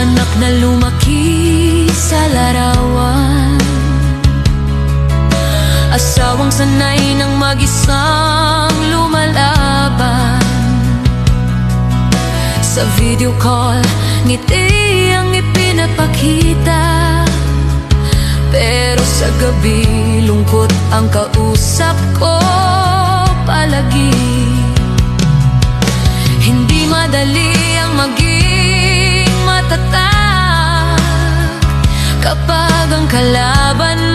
anak na lumaki sa larawan, asawang sanay ng mag-isang lumalaban. Sa video call, ngiti ang ipinapakita, pero sa gabi, lungkot ang kausap ko palagi. Hindi madali ang maging matatag kapag ang kalaban